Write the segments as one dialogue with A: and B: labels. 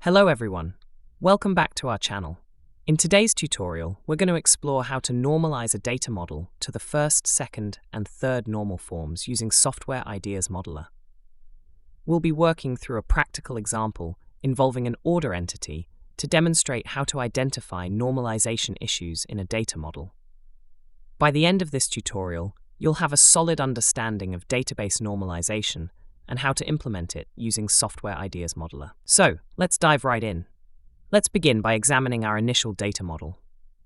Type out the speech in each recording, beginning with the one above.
A: Hello everyone, welcome back to our channel. In today's tutorial, we're going to explore how to normalize a data model to the first, second, and third normal forms using Software Ideas Modeler. We'll be working through a practical example involving an order entity to demonstrate how to identify normalization issues in a data model. By the end of this tutorial, you'll have a solid understanding of database normalization and how to implement it using Software Ideas Modeler. So, let's dive right in. Let's begin by examining our initial data model.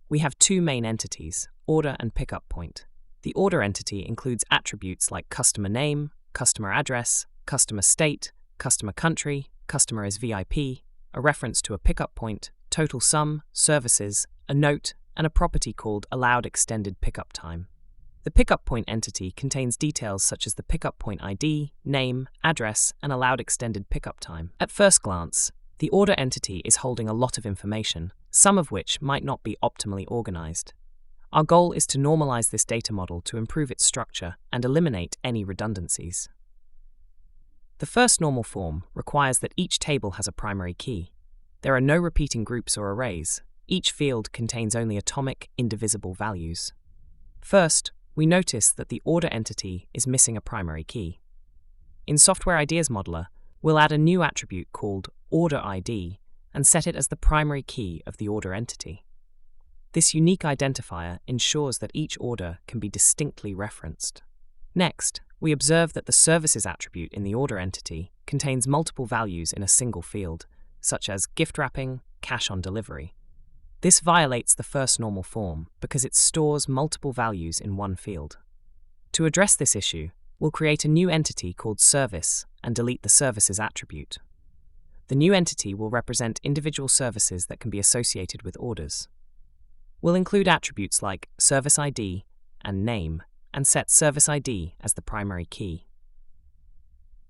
A: We have two main entities, order and pickup point. The order entity includes attributes like customer name, customer address, customer state, customer country, customer is VIP, a reference to a pickup point, total sum, services, a note, and a property called allowed extended pickup time. The pickup point entity contains details such as the pickup point ID, name, address, and allowed extended pickup time. At first glance, the order entity is holding a lot of information, some of which might not be optimally organized. Our goal is to normalize this data model to improve its structure and eliminate any redundancies. The first normal form requires that each table has a primary key. There are no repeating groups or arrays. Each field contains only atomic, indivisible values. First, we notice that the order entity is missing a primary key. In Software Ideas Modeler, we'll add a new attribute called order ID and set it as the primary key of the order entity. This unique identifier ensures that each order can be distinctly referenced. Next, we observe that the services attribute in the order entity contains multiple values in a single field, such as gift wrapping, cash on delivery. This violates the first normal form because it stores multiple values in one field. To address this issue, we'll create a new entity called service and delete the services attribute. The new entity will represent individual services that can be associated with orders. We'll include attributes like service ID and name and set service ID as the primary key.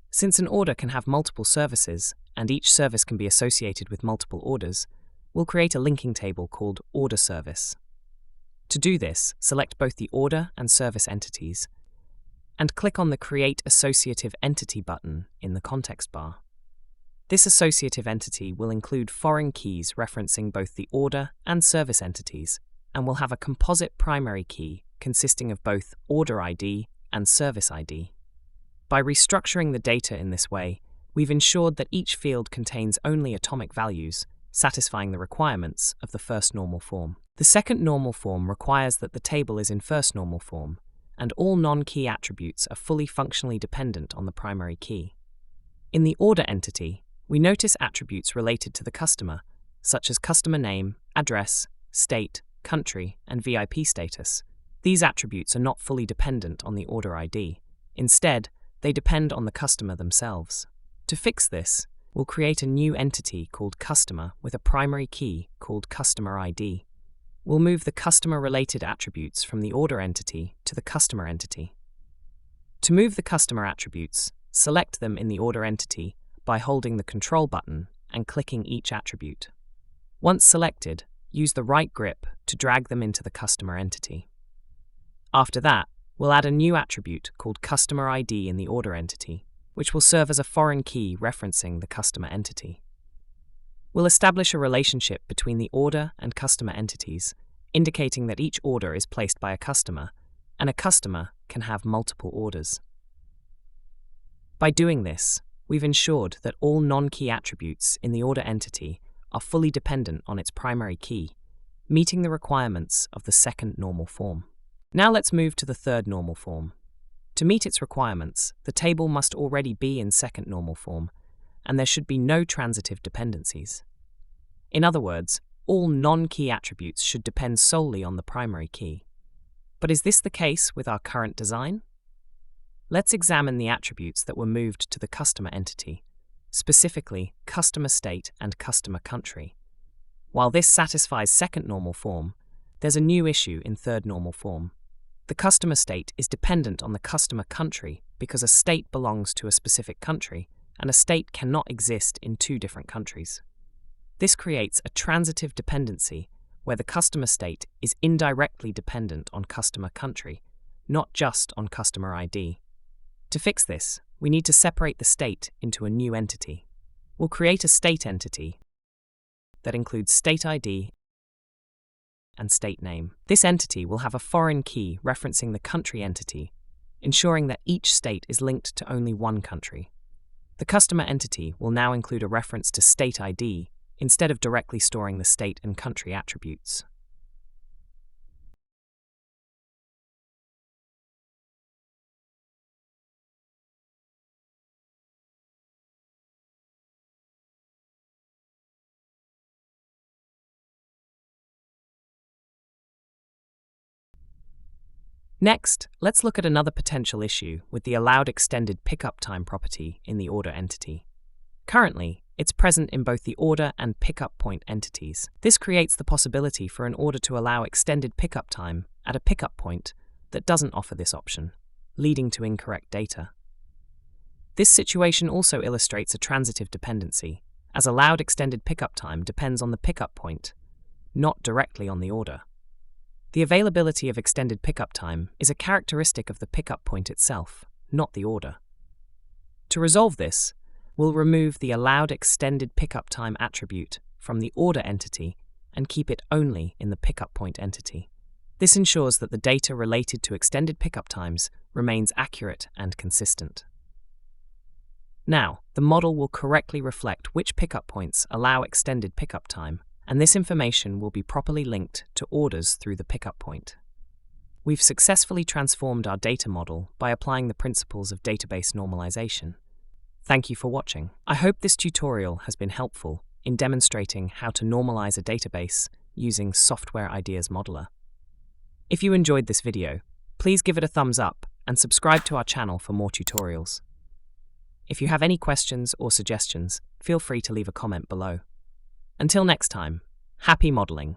A: Since an order can have multiple services and each service can be associated with multiple orders, we'll create a linking table called order service. To do this, select both the order and service entities and click on the Create Associative Entity button in the context bar. This associative entity will include foreign keys referencing both the order and service entities and will have a composite primary key consisting of both order ID and service ID. By restructuring the data in this way, we've ensured that each field contains only atomic values, satisfying the requirements of the first normal form. The second normal form requires that the table is in first normal form, and all non-key attributes are fully functionally dependent on the primary key. In the order entity, we notice attributes related to the customer, such as customer name, address, state, country, and VIP status. These attributes are not fully dependent on the order ID. Instead, they depend on the customer themselves. To fix this, we'll create a new entity called customer with a primary key called customer ID. We'll move the customer-related attributes from the order entity to the customer entity. To move the customer attributes, select them in the order entity by holding the Control button and clicking each attribute. Once selected, use the right grip to drag them into the customer entity. After that, we'll add a new attribute called customer ID in the order entity, which will serve as a foreign key referencing the customer entity. We'll establish a relationship between the order and customer entities, indicating that each order is placed by a customer, and a customer can have multiple orders. By doing this, we've ensured that all non-key attributes in the order entity are fully dependent on its primary key, meeting the requirements of the second normal form. Now let's move to the third normal form. To meet its requirements, the table must already be in second normal form, and there should be no transitive dependencies. In other words, all non-key attributes should depend solely on the primary key. But is this the case with our current design? Let's examine the attributes that were moved to the customer entity, specifically customer state and customer country. While this satisfies second normal form, there's a new issue in third normal form. The customer state is dependent on the customer country because a state belongs to a specific country, and a state cannot exist in two different countries. This creates a transitive dependency where the customer state is indirectly dependent on customer country, not just on customer ID. To fix this, we need to separate the state into a new entity. We'll create a state entity that includes state ID and state name. This entity will have a foreign key referencing the country entity, ensuring that each state is linked to only one country. The customer entity will now include a reference to state ID instead of directly storing the state and country attributes. Next, let's look at another potential issue with the allowed extended pickup time property in the order entity. Currently, it's present in both the order and pickup point entities. This creates the possibility for an order to allow extended pickup time at a pickup point that doesn't offer this option, leading to incorrect data. This situation also illustrates a transitive dependency, as allowed extended pickup time depends on the pickup point, not directly on the order. The availability of extended pickup time is a characteristic of the pickup point itself, not the order. To resolve this, we'll remove the allowed extended pickup time attribute from the order entity and keep it only in the pickup point entity. This ensures that the data related to extended pickup times remains accurate and consistent. Now, the model will correctly reflect which pickup points allow extended pickup time, and this information will be properly linked to orders through the pickup point. We've successfully transformed our data model by applying the principles of database normalization. Thank you for watching. I hope this tutorial has been helpful in demonstrating how to normalize a database using Software Ideas Modeler. If you enjoyed this video, please give it a thumbs up and subscribe to our channel for more tutorials. If you have any questions or suggestions, feel free to leave a comment below. Until next time, happy modeling!